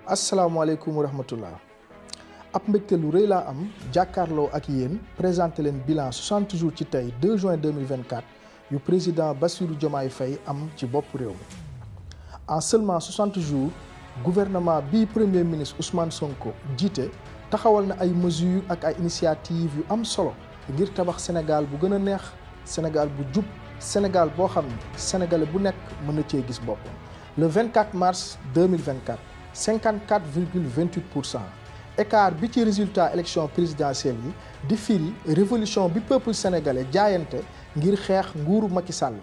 asalaamaaleykum wa rahmatullah ab mbégte lu rëy laa am jàkkaarloo ak yéen présenté leen bilan 60 jours ci tey 2 juin 2024 yu président Bassirou Diomaye Faye am ci bopp réew mi en seulement 60 jours gouvernement bii premier ministre Ousmane Sonko jiite taxawal na ay mesures ak ay initiatives yu am solo ngir tabax Sénégal bu gën a neex Sénégal bu jub Sénégal boo xam ne sénégalais bu nekk mën na cee gis boppam. Le 24 mars 2024 54,28% écart bi ci résultat élection présidentielle yi di firi révolution bi peuple sénégalais jaayante ngir xeex nguuru Macky Sall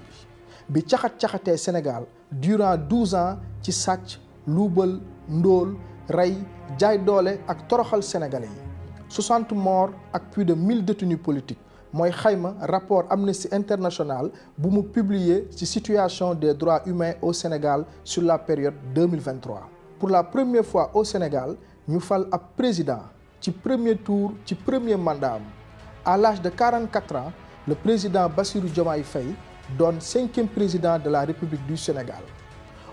bi caxat-caxatee Sénégal durant 12 ans ci sàcc luubal ndóol rey jaay doole ak toroxal sénégalais yi 60 morts ak plus de 1000 détenus politiques mooy xayma rapport Amnesty International bu mu publier ci situation des droits humains au Sénégal sur la période 2023. Pour la première fois au Sénégal ñu fal ab président ci premier tour ci premier mandat am à l'âge de 44 ans le président Bassirou Diomaye Faye doon 5e président de la République du Sénégal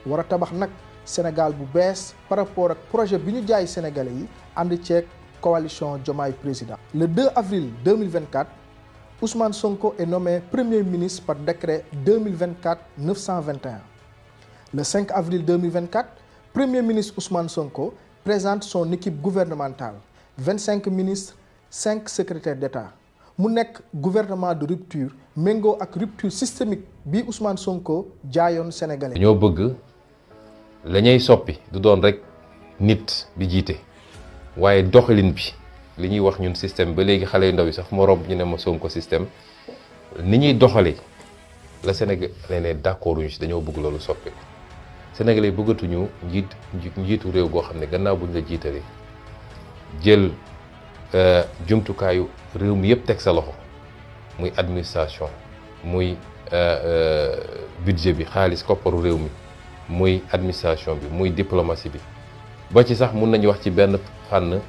war a tabax nag Sénégal bu bees par rapport ak projet bi ñu jaay sénégalais yi ànd ceeg coalition Diomaye président. Le 2 avril 2024 Ousmane Sonko est nommé Premier ministre par décret 2024-921. Le 5 avril 2024, Premier ministre Ousmane Sonko présente son équipe gouvernementale, 25 ministres, 5 secrétaires d'État. mu nekk gouvernement de rupture méngoo ak rupture systémique bi Ousmane Sonko jaayoon Sénégalais. dañoo bëgg la ñuy soppi du doon rek nit bi jiite waaye doxalin bi. li ñuy wax ñun système ba léegi xale yu ndaw yi sax ma rob ñu ne ma Sonko système ni ñuy doxalee la Sénégal ne d'accord ñu ci dañoo bëgg loolu soppi Sénégalais bëggatuñu njiitu réew goo xam ne gannaaw buñ la jiitalee jël jumtukaayu réew mi yëpp teg sa loxo muy administration muy budget bi xaalis kopparu réew mi muy administration bi muy diplomatie bi ba ci sax mun nañu wax ci benn fànn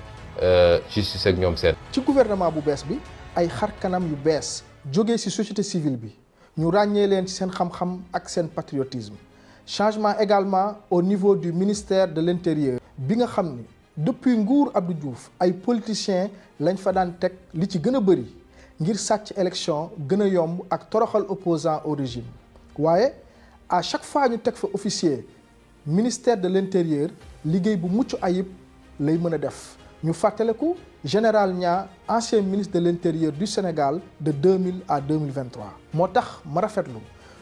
justice ak ñoom seen. ci gouvernement bu bees bi ay xar kanam yu bees jógee ci société civile bi ñu ràññee leen ci seen xam-xam ak seen patriotisme changement également au niveau du ministère de l'intérieur bi nga xam ni depuis nguur Abdou Diouf ay politiciens lañ fa daan teg li ci gën a bëri ngir sàcc élection gën a yomb ak toroxal opposant au régime waaye à chaque fois ñu teg fa officier ministère de l'intérieur liggéey bu mucc ayib lay mën a def. ñu fàttaliku général Niang ancien ministre de l'intérieur du Sénégal de 2000 à 2023 moo tax ma rafetlu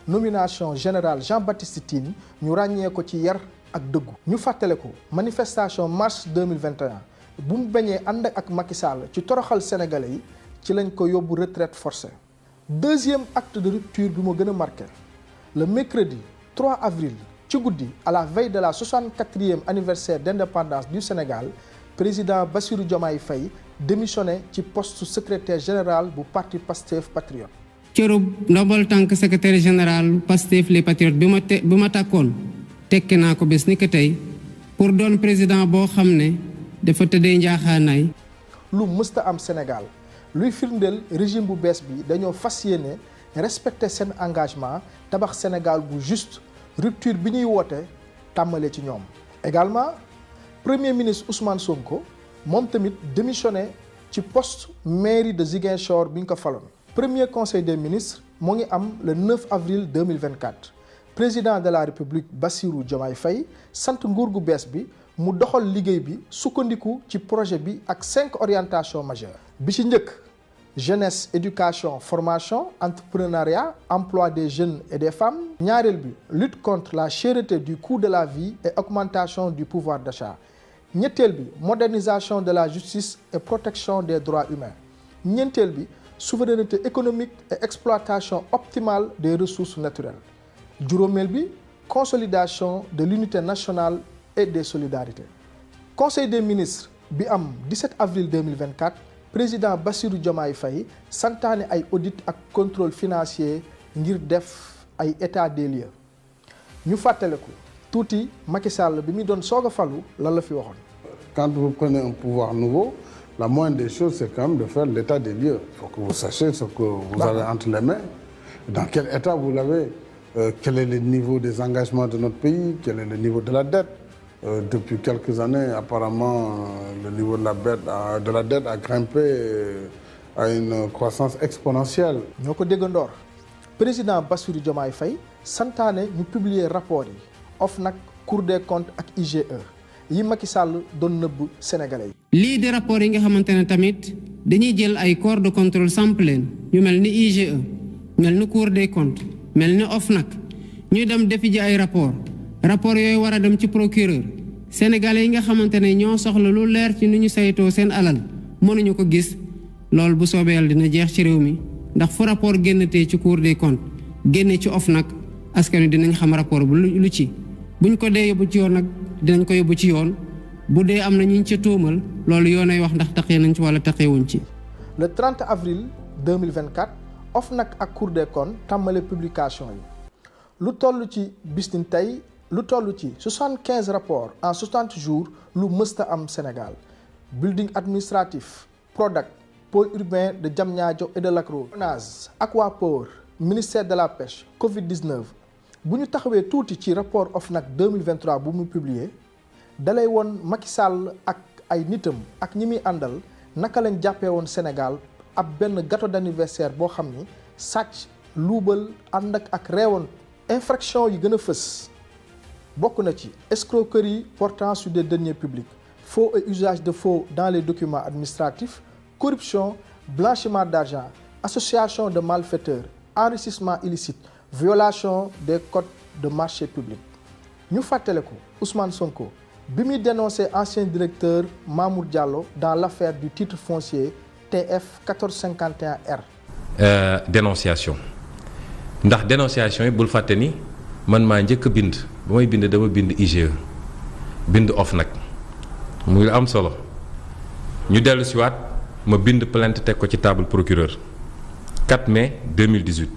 nomination général Jean-Baptiste Tine ñu ràññee ko ci yar ak dëggu. ñu fàttaliku manifestation mars 2021 bu mu bañee ànd ak Macky Sall ci toroxal sénégalais yi ci lañ ko yóbbu retraite forcée. deuxième acte de rupture bi ma gën a marqué le mercredi 3 avril ci guddi à la veille de la 64e anniversaire d'indépendance du Sénégal. Président Bassirou Diomaye Faye démissionné ci poste secrétaire général bu parti Pastef Patriote. cërub ndombal tànk secrétaire général Pastef les Patriotes bi ma tàkkoon tekki naa ko bés ni ko tey pour doon président boo xam ne dafa tëddee njaaxaanaay. lu mësta am Sénégal luy firndeel régime bu bees bi dañoo fas yéene respecter seen engagement tabax Sénégal bu juste rupture bi ñuy woote tàmmale ci ñoom. également. Premier ministre Ousmane Sonko moom tamit démissionné ci poste mairie de Ziguinchor bi ñu ko faloon. Premier conseil des ministres moo ngi am le 9 avril 2024 président de la République Bassirou Diomaye Faye sant nguur gu bees bi mu doxal liggéey bi sukkandiku ci projet bi ak 5 orientations majeures. bi ci njëkk jeunesse éducation formation entrepreneuriat emploi des jeunes et des femmes. ñaareel bi lutte contre la cherté du coût de la vie et augmentation du pouvoir d'achat. ñetteel bi modernisation de la justice et protection des droits humains. ñeenteel bi souveraineté économique et exploitation optimale des ressources naturelles. juróomeel bi consolidation de l'unité nationale et des solidarités. Conseil des ministres bi am 17 avril 2024 président Bassirou Diomaye Faye santaane ay audit ak contrôle financier ngir def ay état des lieux. ñu fàttaliku tuuti Macky Sall bi muy doon soog a falu lan la fi waxoon. Quand vous prenez un pouvoir nouveau, la moindre des choses c'est quand même de faire l'état des lieux. Il faut que vous sachiez ce que vous avez entre les mains, dans quel état vous l'avez, quel est le niveau des engagements de notre pays, quel est le niveau de la dette, Depuis quelques années, apparemment, le niveau de la dette a grimpé à une croissance exponentielle. ñoo ko déggandoor président Bassirou Diomaye Faye santaane ñu publier rapport yi OFNAC Cour des comptes ak IGE yi Macky Sall doon nëbb sénégalais yi. lii di rapport yi nga xamante ne tamit dañuy jël ay corps de contrôle samp leen ñu mel ni IGE mel ni Cour des comptes mel ni OFNAC ñuy dem defi ji ay rapport yooyu war a dem ci procureur sénégalais yi nga xamante ne ñoo soxla lu leer ci ni ñu saytoo seen alal mënuñu ko gis loolu bu soobee Yàlla dina jeex ci réew mi ndax fu rapport génnatee ci Cour des comptes génne ci OFNAC askan wi dinañ xam rapport bu lu ci buñ ko dee yóbbu ci yoon nag dinañ ko yóbbu ci yoon bu dee am na ñu ca tuumal loolu yoonay wax ndax taqee nañ ci wala taqeewuñ ci. Le 30 avril 2024 OFNAC ak Cour des comptes tàmmale publication yi lu toll ci bis ni tey lu toll ci 75 rapports en 60 jours lu mësta am Sénégal building administratif Prodac pôle urbain de Diamniadio et de Lac Rose ONAS Aquapower ministère de la pêche Covid-19 bu ñu taxawee tuuti ci rapport OFNAC 2023 bu mu publier dalay woon Macky Sall ak ay nitam ak ñi muy àndal naka lañ jàppee woon Sénégal ab benn gâteau d'anniversaire boo xam ni sàcc luubal ànd ak réewoon infraction yi gën a fës bokk na ci escroquerie portant sur des deniers publics faux et usage de faux dans les documents administratifs corruption blanchiment d'argent association de malfaiteurs enrichissement illicite violation des codes de marché public ñu fàttale ko Ousmane Sonko bi muy dénoncé ancien directeur Mamour Diallo dans l'affaire du titre foncier TF 1451R. Dénonciation ndax dénonciation yi bul fàtte ni man maa njëkk a bind ba may bind dama bind IGE bind OFNAC muy lu am solo ñu dellu si waat ma bind plainte teg ko ci table procureur 4 mai 2018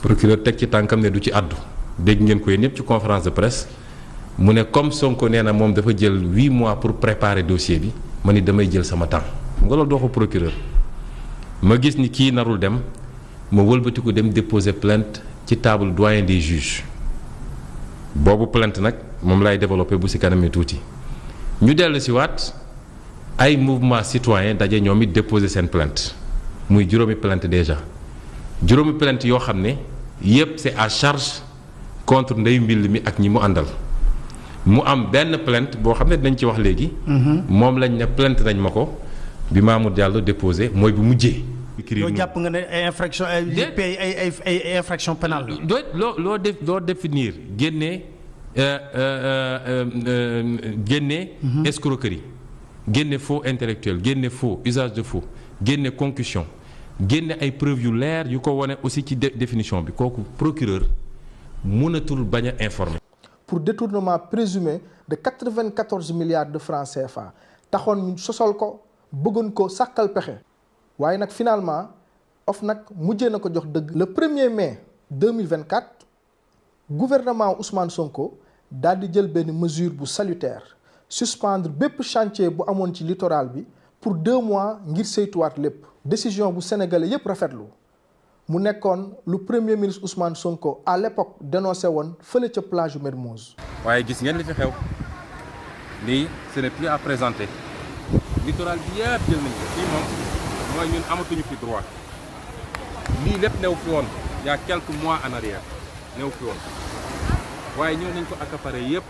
procureur teg ci tànkam ne du ci àddu dégg ngeen ko yéen ñëpp ci conférence de presse mu ne comme Sonko nee na moom dafa jël 8 mois pour préparer dossier bi ma ni damay jël sama temps nga loolu doo ko procureur ma gis ni kii narul dem ma wëlbatiku dem déposer plainte ci table doyen des juges boobu plainte nag moom lay développé bu si kanamee tuuti ñu dellu si waat ay mouvement citoyen daje ñoom it déposer seen plainte muy juróomi plainte déjà juróomi plainte yoo xam ne yépp c'est à charge contre Ndeye Mbill mi ak ñi mu àndal mu am benn plainte boo xam ne dinañ ci wax léegi. moom lañ ne plainte nañ ma ko bi Mamour Diallo déposé mooy bu mujjee. yoo jàpp nga ne ay infraction ay infraction pénale loo définir génnee escroquerie génne faux intellectuel génne faux usage de faux génne concussion génne ay preuves yu leer yu ko wone aussi ci définition bi kooku procureur mënatul bañ a informer. pour détournement présumé de 94 milliards de francs CFA taxoon ñu sosol ko bëggoon ko sàkkal pexe waaye nag finalement OFNAC mujjee na ko jox dëgg. le 1er mai 2024 gouvernement Ousmane Sonko daal di jël benn mesure bu salutaire suspendre bépp chantier bu amoon ci littoral bi pour 2 mois ngir saytuwaat lépp. décision bu sénégalais yépp rafetlu mu nekkoon lu premier ministre Ousmane Sonko à l'époque dénoncé woon fële ca plage Mermoz. waaye gis ngeen li fi xew lii ce n'est plus à présenter littoral bi yépp jël nañ ko fii moom mooy ñun amatuñu fi droit lii lépp new fi woon il y a quelques mois en arrière new fi woon waaye ñëw nañ ko accaparé yépp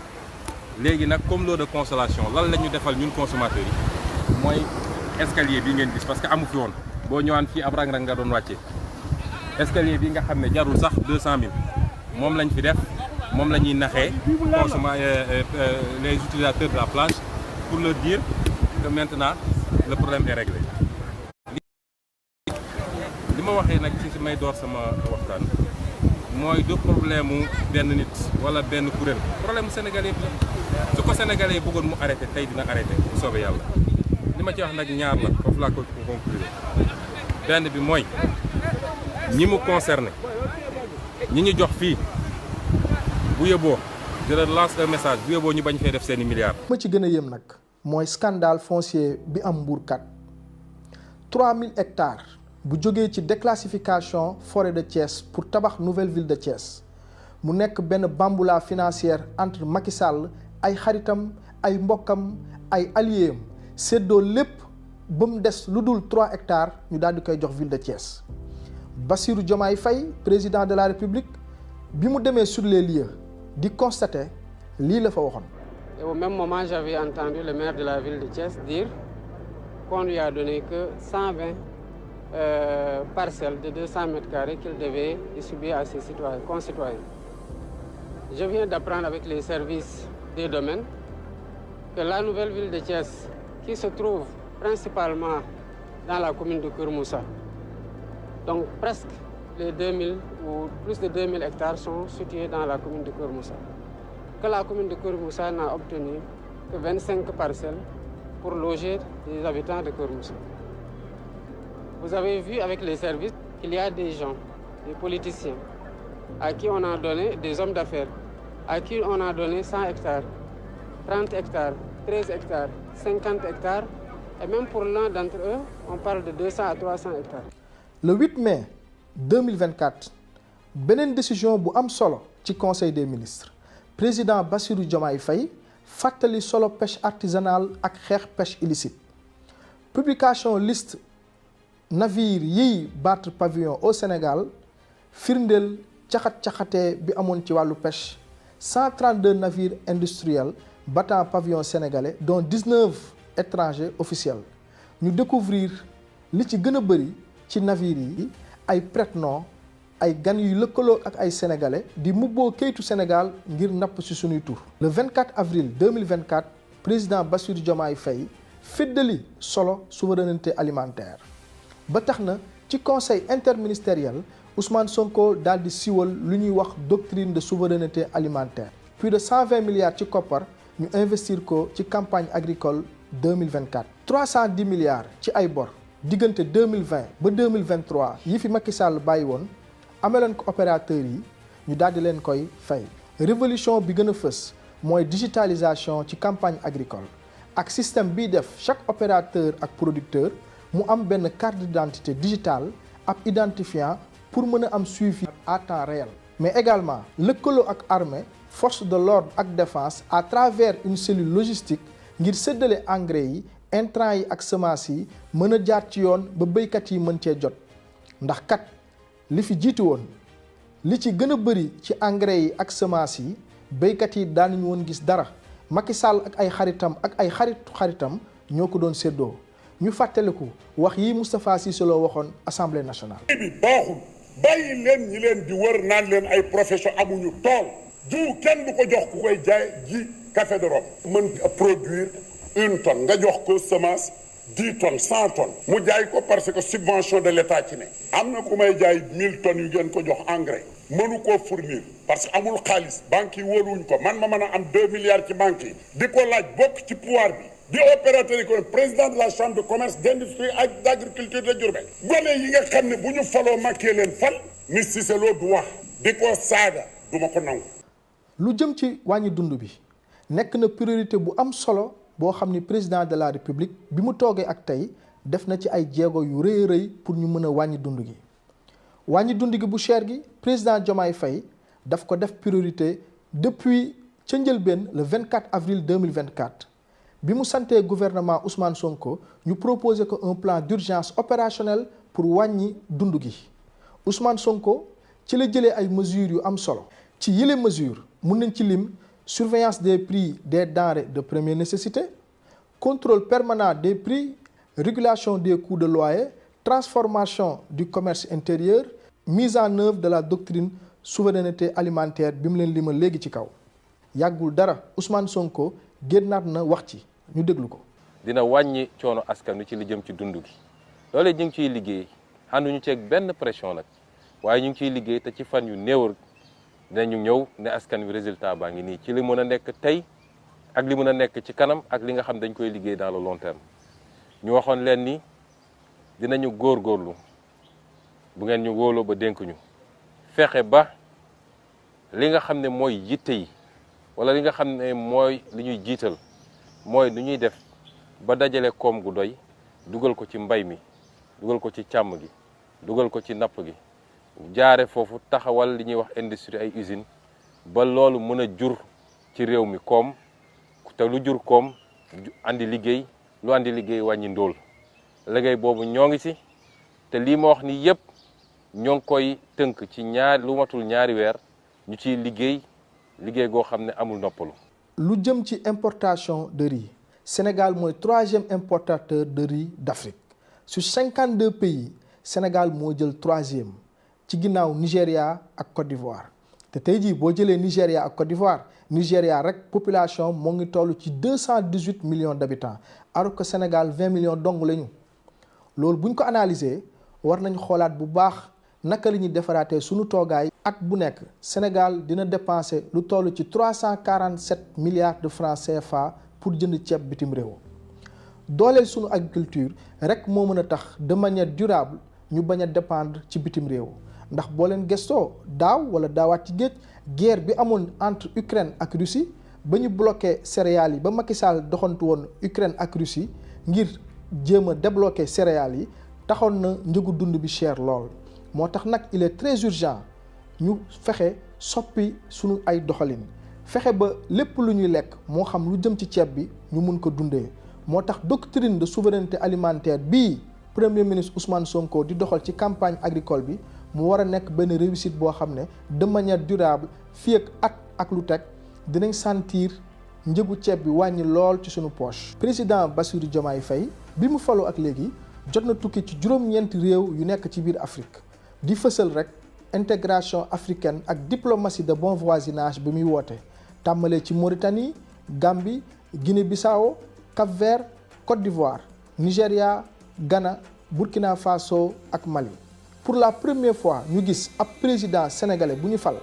léegi nag comme lot de consolation lan la ñu defal ñun consommateurs yi mooy escalier bi ngeen gis parce que amu fi woon boo ñëwaan fii ab rang-rang nga doon wàccee escalier bi nga xam ne jarul sax 200 000 moom lañ fi def moom la ñuy naxee les utilisateurs de la plage pour leur dire que maintenant le problème est réglé. li ma waxee nag ci may door sama waxtaan mooy du problème mu benn nit wala benn kuréel problème mu sénégalais bi su ko sénégalais bëggoon mu arrêté tey dina arrêté bu soobee yàlla. li ma ci wax nag ñaar la foofu laa ko conclure benn bi mooy ñi mu concerné ñi ñu jox fii bu yóbboo je leur lance un message bu yóbboo ñu bañ fee def seeni milliards. ma ci gën a yëm nag mooy scandale foncier bi am Mbourkat 3000 hectares bu jógee ci déclassification forêt de Thiès pour tabax nouvelle ville de Thiès mu nekk benn bamboula financière entre Macky Sall ay xaritam ay mbokkam ay alliés am séddoo lépp ba mu des lu dul 3 hectares ñu daal di koy jox ville de Thiès. Bassirou Diomaye Faye président de la République bi mu demee sur les lieux di constater lii la fa waxoon. Et au même moment, j'avais entendu le maire de la ville de Thiès dire qu'on lui a donné que 120 parcelles de 200 mètres carrés qu'il devait distribuer à ses concitoyens. Je viens d'apprendre avec les services des domaines que la nouvelle ville de Thiès, qui se trouve principalement dans la commune de Keur Moussa, donc presque les 2000 ou plus de 2000 hectares sont situés dans la commune de Keur Moussa, que la commune de Keur Moussa n'a obtenu que 25 parcelles pour loger les habitants de Keur Moussa. Vous avez vu avec les services qu'il y a des gens, des politiciens, à qui on a donné, des hommes d'affaires, à qui on a donné 100 hectares, 30 hectares, 13 hectares, 50 hectares, et même pour l'un d'entre eux, on parle de 200 à 300 hectares. Le 8 mai 2024, beneen décision bu am solo ci conseil des ministres président Bassirou Diomaye Faye fàttali solo pêche artisanale ak xeex pêche illicite. Publication liste navire yiy battre pavillon au Sénégal firndeel caxat-caxatee bi amoon ci wàllu pêche. 132 navires industriels battant pavillon sénégalais dont 19 étrangers officiels. Ñu découvrir li ci gën a bëri ci navires yi ay prête-nom ay gan yu lëkkaloo ak ay sénégalais di mubboo kayitu Sénégal ngir napp ci sunuy tur. Le 24 avril 2024 président Bassirou Diomaye Faye feddali solo souveraineté alimentaire ba tax na ci conseil interministériel Ousmane Sonko daal di siwal lu ñuy wax doctrine de souveraineté alimentaire. Plus de 120 milliards ci koppar ñu investir ko ci campagne agricole 2024. 310 milliards ci ay bor diggante 2020 ba 2023 yi fi Macky Sall bàyyi woon ameloon ko opérateurs yi ñu daal di leen koy fay. Révolution bi gën a fës mooy digitalisation ci campagne agricole ak système biy def chaque opérateur ak producteur mu am benn carte d'identité digitale ab identifiant pour mën a am suivi à temps réel. Mais également lëkkaloo ak armée force de l'ordre ak défense à travers une cellule logistique ngir séddale engrais yi intrants yi ak semences yi mën a jaar ci yoon ba béykat yi mën cee jot ndax kat li fi jiitu woon li ci gën a bëri ci engrais yi ak semences yi béykat yi daanuñu woon gis dara Macky Sall ak ay xaritam ak ay xaritam ñoo ko doon séddoo. ñu fàttaliku wax yi Moustapha Cissé Lo waxoon assemblée nationale. bi baaxul bàyyi leen ñi leen di wër naan leen ay profession amuñu tool jiw kenn du ko jox ku koy jaay ji café de Rome mën produire 1 tonne nga jox ko semence 10 tonnes 100 tonnes mu jaay ko parce que subvention de l'État ci ne am na ku may jaay 1000 tonnes yu ngeen ko jox engrais mënu koo fournir parce que amul xaalis banques yi wóoluwuñ ko man ma mën a am 2 milliards ci banques yi di ko laaj bokk ci pouvoir bi di opérateur yi ko président de la chambre de commerce d'industrie ak d'agriculture de Diourbel gone yi nga xam ne bu ñu faloo Macky leen fal ni Cissé Lo du wax di ko saaga du ma ko nangu. lu jëm ci wàññi dund bi nekk na priorité bu am solo boo xam ni président de la république bi mu toogee ak tey def na ci ay jéego yu rëy a rëy pour ñu mën a wàññi dund gi. wàññi dund gi bu cher gi président Diomaye Faye daf ko def priorité depuis ca njëlbeen le 24 avril 2024. bi mu santee gouvernement Ousmane Sonko ñu proposé ko un plan d'urgence opérationnel pour wàññi dund gi Ousmane Sonko ci la jëlee ay mesures yu am solo. ci yile mesures mun nañ ci lim surveillance des prix des denrées de première nécessité contrôle permanent des prix régulation des coûts de loyer transformation du commerce intérieur mise en œuvre de la doctrine souveraineté alimentaire bi mu leen limal léegi ci kaw. yàggul dara Ousmane Sonko génnaat na wax ci ñu déglu ko. dina wàññi coono askan wi ci li jëm ci dund gi loolee ñu ngi ciy liggéey ànduñu ceeg benn pression nag waaye ñu ngi ciy liggéey te ci fan yu néewal dinañu ñëw ne askan wi résultat baa ngi nii ci li mën a nekk tey ak li mën a nekk ci kanam ak li nga xam dañ koy liggéey dans le long terme. ñu waxoon leen ni dinañu góorgóorlu bu ngeen ñu wóoloo ba dénk ñu fexe ba li nga xam ne mooy yitte yi wala li nga xam ne mooy li ñuy jiital mooy nu ñuy def ba dajale koom gu doy dugal ko ci mbay mi dugal ko ci càmm gi dugal ko ci napp gi jaare foofu taxawal li ñuy wax industrie ay usine ba loolu mën a jur ci réew mi koom te lu jur koom andi liggéey lu andi liggéey wàññi ndóol liggéey boobu ñoo ngi ci te lii ma wax ni yëpp ñoo ngi koy tënk ci lu matul ñaari weer ñu ciy liggéey goo xam ne amul noppalu. lu jëm ci importation de riz Sénégal mooy 3e importateur de riz d'Afrique sur 52 pays Sénégal moo jël 3e ci ginnaaw Nigéria ak Côte d'Ivoire te tey jii boo jëlee Nigéria ak Côte d'Ivoire Nigéria rek population moo ngi toll ci 218 millions d'habitants alors que Sénégal 20 millions dong lañu loolu buñ ko analyser war nañ xoolaat bu baax naka la ñuy defaraatee sunu toogaay. at bu nekk Sénégal dina dépenser lu toll ci 347 milliards de francs CFA pour jënd ceeb bitim réew dooleel sunu agriculture rek moo mën a tax de manière durable ñu bañ a dépendre ci bitim réew ndax boo leen gëstoo daaw wala daawaat ci géej guerre bi amoon entre Ukraine ak Russie ba ñu bloqué céréales yi ba Macky Sall doxantu woon Ukraine ak Russie ngir jéem a débloqué céréales yi taxoon na njëgu dund bi cher lool moo tax nag il est très urgent ñu fexe soppi sunu ay doxalin fexe ba lépp lu ñuy lekk moo xam lu jëm ci ceeb bi ñu mun ko dundee moo tax doctrine de souveraineté alimentaire bii premier ministre Ousmane Sonko di doxal ci campagne agricole bi mu war a nekk benn réussite boo xam ne de manière durable fii ak lu teg dinañ sentir njëgu ceeb bi wàññi lool ci sunu poche. président Bassirou Diomaye Faye bi mu faloo ak léegi jot na tukki ci juróom-ñeenti réew yu nekk ci biir Afrique di fësal rek intégration africaine ak diplomatie de bon voisinage bi muy woote tàmmalee ci Mauritanie Gambie Guinée-Bissau Cap-Vert Côte d'Ivoire Nigéria Ghana Burkina Faso ak Mali. pour la première fois ñu gis ab président sénégalais bu ñu fal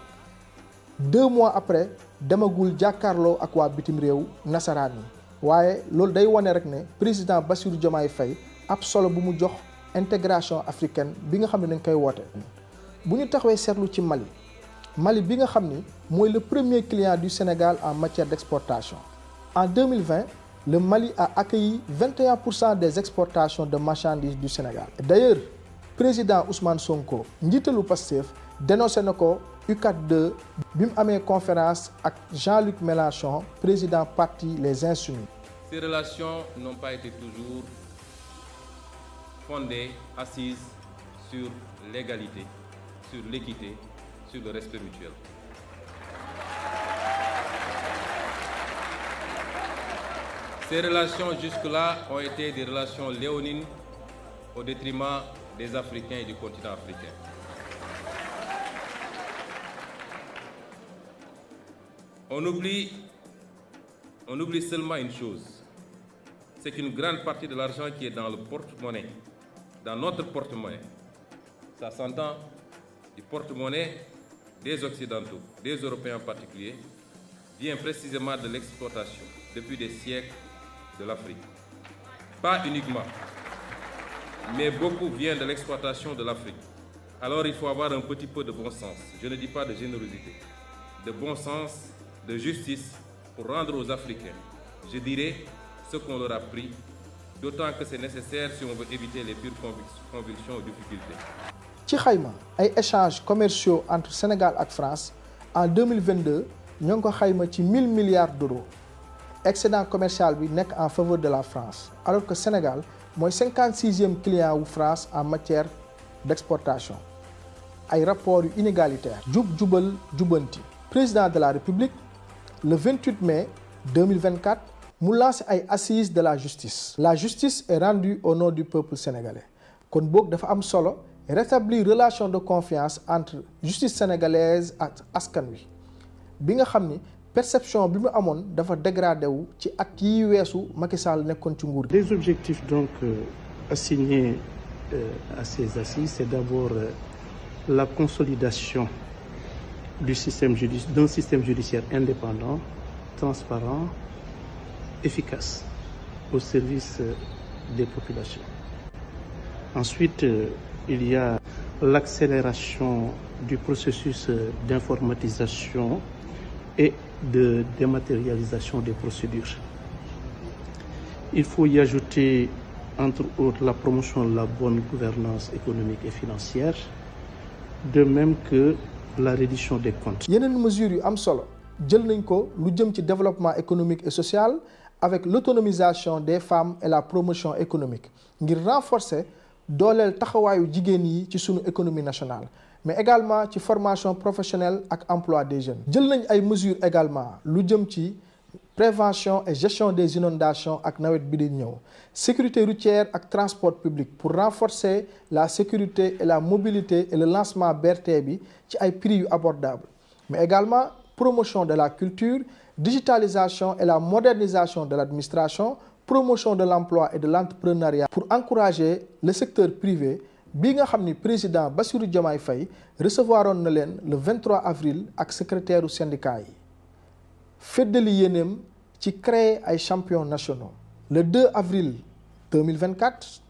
2 mois après demagul jàkkaarloo ak waa bitim réew nasaraan yi waaye loolu day wane rek ne président Bassirou Diomaye Faye ab solo bu mu jox intégration africaine bi nga xam ne dañ koy woote. bu ñu taxawee seetlu ci Mali bi nga xam ni mooy le premier client du Sénégal en matière d'exportation en 2020 le Mali a accueilli 21% des exportations de marchandises du Sénégal. D'ailleurs président Ousmane Sonko njiitalu Pastef dénoncé na ko UCAD 2 bi mu amee conférence ak Jean-Luc Mélenchon président parti Les Insoumis. Ces relations n'ont pas été toujours fondées, assises sur l'égalité, sur l'équité, sur le respect mutuel. Ces relations jusque-là ont été des relations léonines au détriment des Africains et du continent africain. On oublie seulement une chose, c'est qu'une grande partie de l'argent qui est dans le porte-monnaie, dans notre porte-monnaie, ça s'entend du porte-monnaie des Occidentaux, des Européens en particulier, vient précisément de l'exportation depuis des siècles de l'Afrique. Pas uniquement, mais beaucoup vient de l'exploitation de l'Afrique. Alors il faut avoir un petit peu de bon sens, je ne dis pas de générosité, de bon sens, de justice pour rendre aux Africains, je dirais, ce qu'on leur a pris, d'autant que c'est nécessaire si on veut éviter les pures convulsions ou difficultés. ci xayma ay échanges commerciaux entre Sénégal ak France en 2022 ñoo ngi ko xayma ci 1000 milliards d'euros excédent commercial bi nekk en faveur de la France alors que Sénégal mooy 56e client wu France en matière d'exportation ay rapports yu inégalitaire jubal jubanti président de la République le 28 mai 2024 mu lancé ay assises de la justice est rendue au nom du peuple sénégalais kon boog dafa am solo rétablir relation de confiance entre justice sénégalaise ak askan wi bi nga xam ni perception bi mu amoon dafa dégradé wu ci at yi weesu Macky Sall nekkoon ci nguur gi. Les objectifs donc assignés à ces assises, c'est d'abord la consolidation d'un système judiciaire indépendant, transparent, efficace au service des populations. Ensuite, il y a l'accélération du processus d'informatisation et de dématérialisation des procédures. Il faut y ajouter, entre autres, la promotion de la bonne gouvernance économique et financière, de même que la reddition des comptes. yeneen mesures yu am solo jël nañ ko lu jëm ci développement économique et social avec l'autonomisation des femmes et la promotion économique ngir renforcer dooleel taxawaayu jigéen yi ci sunu économie nationale mais également ci formation professionnelle ak emploi des jeunes. jël nañ ay mesures également lu jëm ci prévention et gestion des inondations ak nawet bi di ñëw sécurité routière ak transport public pour renforcer la sécurité et la mobilité et le lancement BRT bi ci ay prix yu abordable mais également promotion de la culture, digitalisation et la modernisation de l'administration, promotion de l'emploi et de l'entrepreneuriat pour encourager le secteur privé bi nga xam ni président Bassirou Diomaye Faye recevoiroon na leen le 23 avril ak secrétaire u syndicat yi feddali yéeneem ci créer ay champions nationaux le 2 avril 2024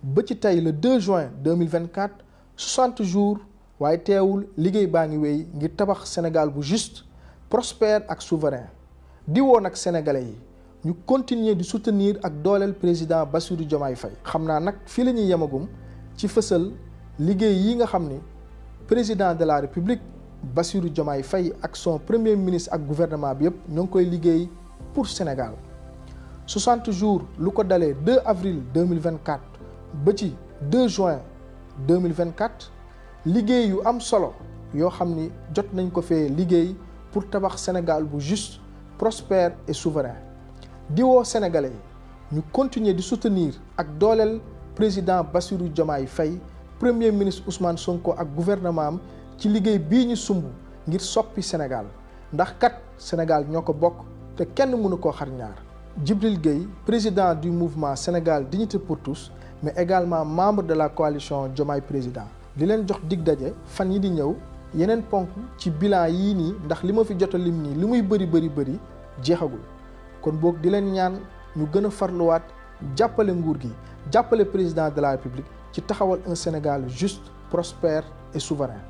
ba ci tey le 2 juin 2024 60 jours waaye teewul liggéey baa ngi wéy ngir tabax Sénégal bu juste prospère ak souverain di woon ak sénégalais yi ñu continuer di soutenir ak dooleel président Bassirou Diomaye Faye. xam naa nag fii la ñuy yemagum ci fësal liggéey yi nga xam ni président de la république Bassirou Diomaye Faye ak son premier ministre ak gouvernement bi yëpp ñoo ngi koy liggéey pour Sénégal 60 jours lu ko dalee 2 avril 2024 ba ci 2 juin 2024 liggéey yu am solo yoo xam ni jot nañ ko fee liggéey pour tabax Sénégal bu juste prospère et souverain di woo sénégalais yi ñu continuer di soutenir ak dooleel président Bassirou Diomaye Faye premier ministre Ousmane Sonko ak gouvernement am ci liggéey bii ñu sumb ngir soppi Sénégal ndax kat Sénégal ñoo ko bokk te kenn mënu koo xar ñaar. Djibril Gueye président du mouvement Sénégal Dignité pour tous mais également membre de la coalition Diomaye président di leen jox dig daje fan yi di ñëw yeneen ponk ci bilan yii nii ndax li ma fi jot a lim nii li muy bëri jeexagul kon boog di leen ñaan ñu gën a farluwaat jàppale nguur gi jàppale président de la République ci taxawal un Sénégal juste prospère et souverain.